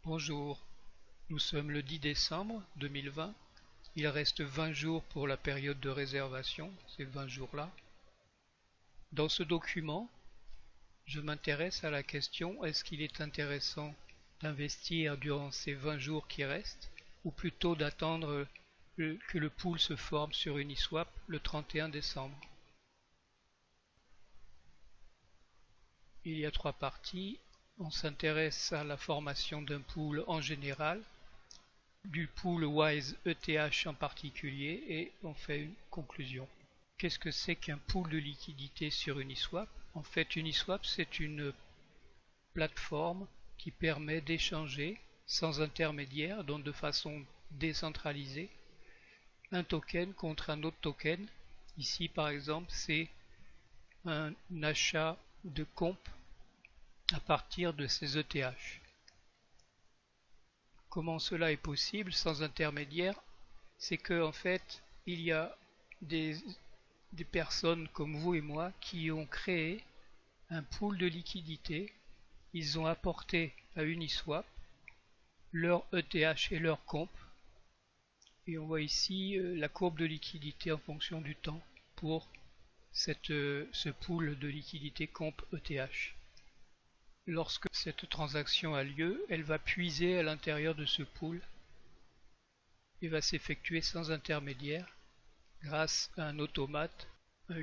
Bonjour, nous sommes le 10 décembre 2020. Il reste 20 jours pour la période de réservation, ces 20 jours-là. Dans ce document, je m'intéresse à la question est-ce qu'il est intéressant d'investir durant ces 20 jours qui restent ou plutôt d'attendre que le pool se forme sur Uniswap le 31 décembre. Il y a trois parties. On s'intéresse à la formation d'un pool en général, du pool WISE ETH en particulier, et on fait une conclusion. Qu'est-ce que c'est qu'un pool de liquidité sur Uniswap? En fait, Uniswap, c'est une plateforme qui permet d'échanger sans intermédiaire, donc de façon décentralisée, un token contre un autre token. Ici, par exemple, c'est un achat de comp à partir de ces ETH. Comment cela est possible sans intermédiaire? C'est que en fait, il y a des personnes comme vous et moi qui ont créé un pool de liquidité. Ils ont apporté à Uniswap leur ETH et leur comp. Et on voit ici la courbe de liquidité en fonction du temps pour ce pool de liquidité comp ETH. Lorsque cette transaction a lieu, elle va puiser à l'intérieur de ce pool et va s'effectuer sans intermédiaire grâce à un automate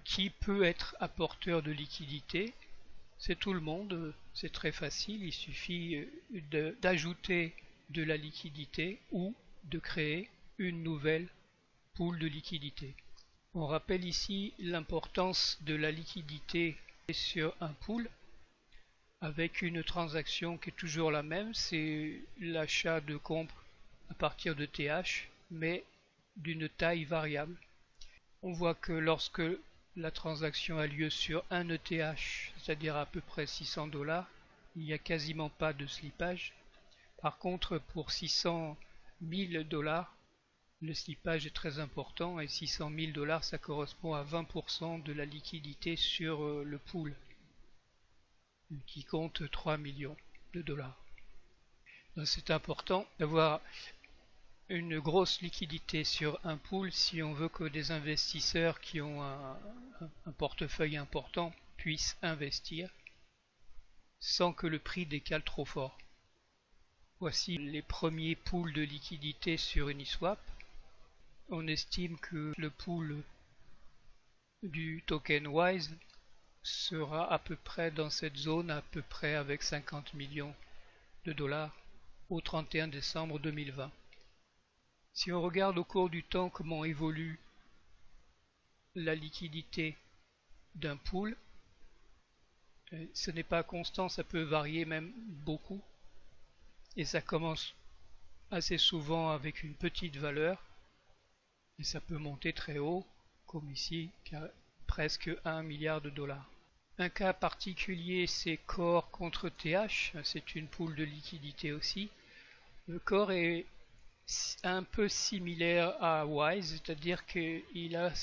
qui peut être apporteur de liquidité. C'est tout le monde, c'est très facile, il suffit d'ajouter de la liquidité ou de créer une nouvelle pool de liquidité. On rappelle ici l'importance de la liquidité sur un pool avec une transaction qui est toujours la même, c'est l'achat de comp à partir de TH, mais d'une taille variable. On voit que lorsque la transaction a lieu sur un ETH, c'est-à-dire à peu près 600 $, il n'y a quasiment pas de slippage. Par contre, pour 600 000 $, le slippage est très important et 600 000 $, ça correspond à 20% de la liquidité sur le pool, qui compte 3 millions de dollars. C'est important d'avoir une grosse liquidité sur un pool si on veut que des investisseurs qui ont un portefeuille important puissent investir sans que le prix décale trop fort. Voici les premiers pools de liquidité sur Uniswap. On estime que le pool du token WISE sera à peu près dans cette zone, à peu près avec 50 millions de dollars au 31 décembre 2020. Si on regarde au cours du temps comment évolue la liquidité d'un pool, ce n'est pas constant, ça peut varier même beaucoup. Et ça commence assez souvent avec une petite valeur et ça peut monter très haut, comme ici, presque 1 milliard de dollars. Un cas particulier, c'est Core contre TH, c'est une pool de liquidité aussi. Le Core est un peu similaire à WISE, c'est-à-dire qu'il a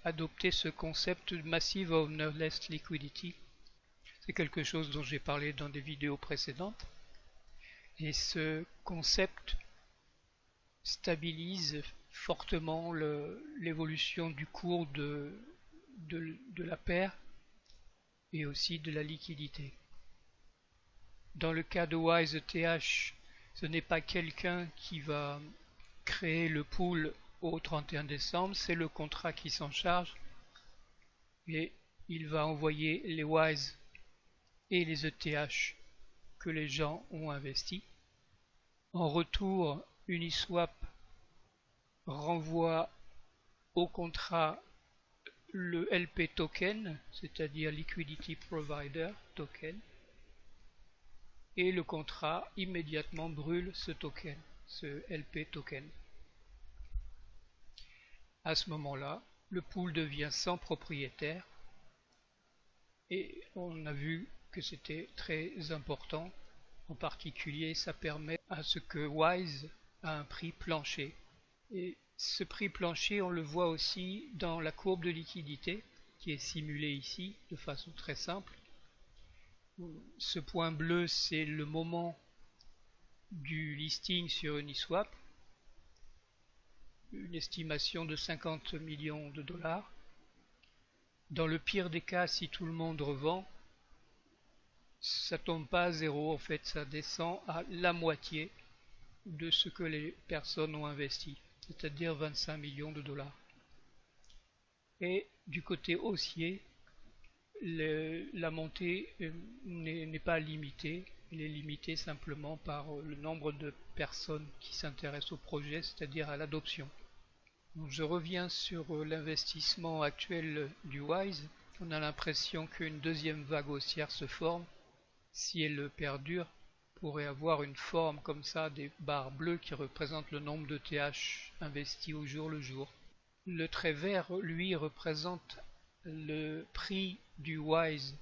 adopté ce concept de Massive Ownerless Liquidity. C'est quelque chose dont j'ai parlé dans des vidéos précédentes. Et ce concept stabilise fortement l'évolution du cours de la paire et aussi de la liquidité. Dans le cas de WISE-ETH, ce n'est pas quelqu'un qui va créer le pool au 31 décembre, c'est le contrat qui s'en charge et il va envoyer les WISE et les ETH que les gens ont investis. En retour, Uniswap renvoie au contrat le LP token, c'est-à-dire Liquidity Provider token, et le contrat immédiatement brûle ce token, ce LP token. À ce moment-là, le pool devient sans propriétaire et on a vu que c'était très important. En particulier, ça permet à ce que WISE a un prix plancher. Et ce prix plancher, on le voit aussi dans la courbe de liquidité qui est simulée ici de façon très simple. Ce point bleu, c'est le moment du listing sur Uniswap, une estimation de 50 millions de dollars. Dans le pire des cas, si tout le monde revend, ça tombe pas à zéro, en fait, ça descend à la moitié de ce que les personnes ont investi, c'est-à-dire 25 millions de dollars. Et du côté haussier, la montée n'est pas limitée, elle est limitée simplement par le nombre de personnes qui s'intéressent au projet, c'est-à-dire à l'adoption. Donc je reviens sur l'investissement actuel du WISE. On a l'impression qu'une deuxième vague haussière se forme. Si elle perdure, pourrait avoir une forme comme ça, des barres bleues qui représentent le nombre de TH investis au jour le jour. Le trait vert, lui, représente le prix du WISE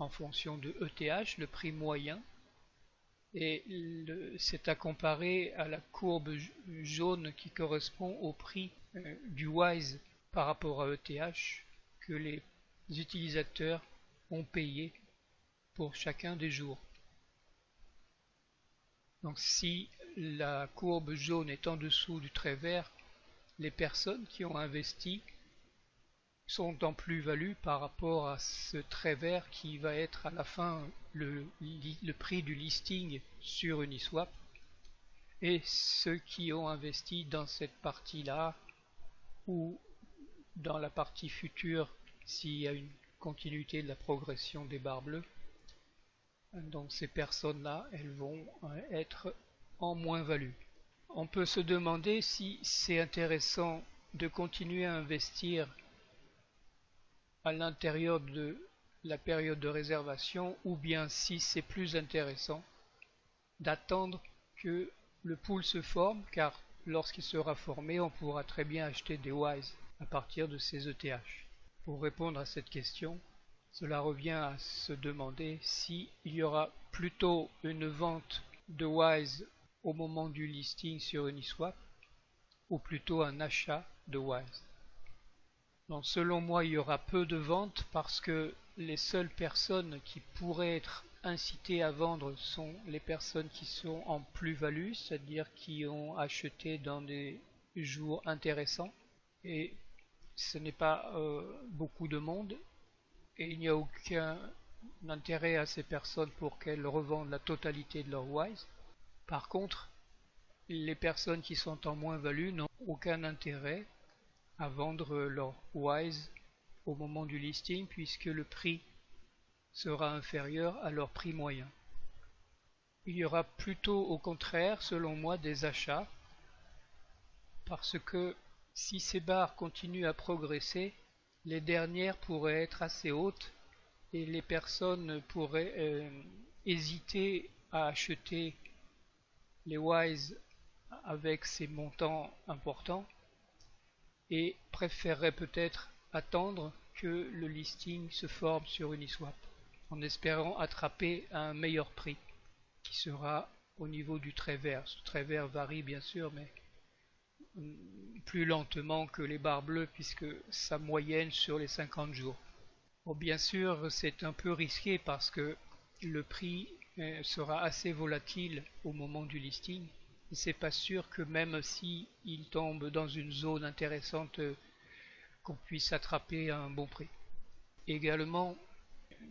en fonction de ETH, le prix moyen, et c'est à comparer à la courbe jaune qui correspond au prix du WISE par rapport à ETH que les utilisateurs ont payé pour chacun des jours. Donc si la courbe jaune est en dessous du trait vert, les personnes qui ont investi sont en plus-value par rapport à ce trait vert qui va être à la fin le prix du listing sur Uniswap, et ceux qui ont investi dans cette partie-là ou dans la partie future s'il y a une continuité de la progression des barres bleues. Donc ces personnes-là, elles vont être en moins-value. On peut se demander si c'est intéressant de continuer à investir à l'intérieur de la période de réservation, ou bien si c'est plus intéressant d'attendre que le pool se forme, car lorsqu'il sera formé, on pourra très bien acheter des WISE à partir de ces ETH. Pour répondre à cette question, cela revient à se demander s'il y aura plutôt une vente de WISE au moment du listing sur Uniswap ou plutôt un achat de WISE. Donc, selon moi, il y aura peu de ventes parce que les seules personnes qui pourraient être incitées à vendre sont les personnes qui sont en plus-value, c'est-à-dire qui ont acheté dans des jours intéressants. Et ce n'est pas beaucoup de monde, et il n'y a aucun intérêt à ces personnes pour qu'elles revendent la totalité de leur WISE. Par contre, les personnes qui sont en moins-value n'ont aucun intérêt à vendre leur WISE au moment du listing, puisque le prix sera inférieur à leur prix moyen. Il y aura plutôt au contraire, selon moi, des achats, parce que si ces barres continuent à progresser, les dernières pourraient être assez hautes et les personnes pourraient hésiter à acheter les WISE avec ces montants importants et préférerait peut-être attendre que le listing se forme sur Uniswap, en espérant attraper un meilleur prix, qui sera au niveau du trait vert. Ce trait vert varie bien sûr, mais plus lentement que les barres bleues, puisque sa moyenne sur les 50 jours. Bon, bien sûr, c'est un peu risqué parce que le prix sera assez volatile au moment du listing. C'est pas sûr que même si il tombe dans une zone intéressante, qu'on puisse attraper un bon prix. Également,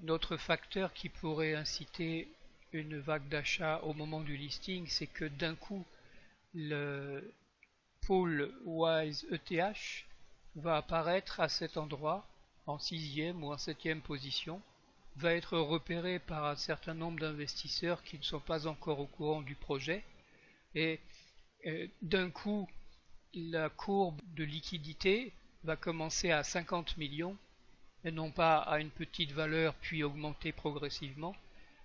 d'autres facteurs qui pourraient inciter une vague d'achat au moment du listing, c'est que d'un coup, le pool WISE ETH va apparaître à cet endroit en 6e ou en 7e position, va être repéré par un certain nombre d'investisseurs qui ne sont pas encore au courant du projet, et d'un coup la courbe de liquidité va commencer à 50 millions et non pas à une petite valeur puis augmenter progressivement.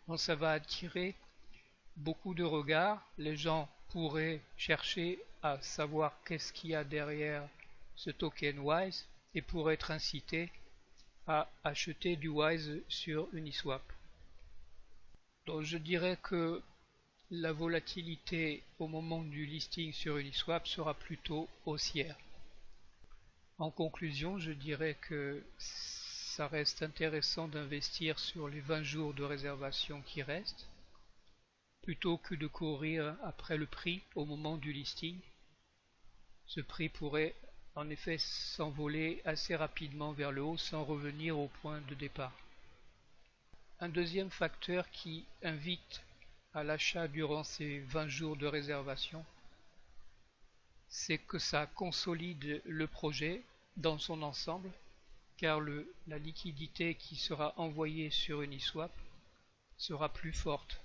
Donc ça va attirer beaucoup de regards. Les gens pourraient chercher à savoir qu'est-ce qu'il y a derrière ce token WISE et pourraient être incités à acheter du WISE sur Uniswap. Donc je dirais que la volatilité au moment du listing sur Uniswap sera plutôt haussière. En conclusion, je dirais que ça reste intéressant d'investir sur les 20 jours de réservation qui restent. plutôt que de courir après le prix au moment du listing. Ce prix pourrait en effet s'envoler assez rapidement vers le haut sans revenir au point de départ. Un deuxième facteur qui invite à l'achat durant ces 20 jours de réservation, c'est que ça consolide le projet dans son ensemble, car la liquidité qui sera envoyée sur Uniswap sera plus forte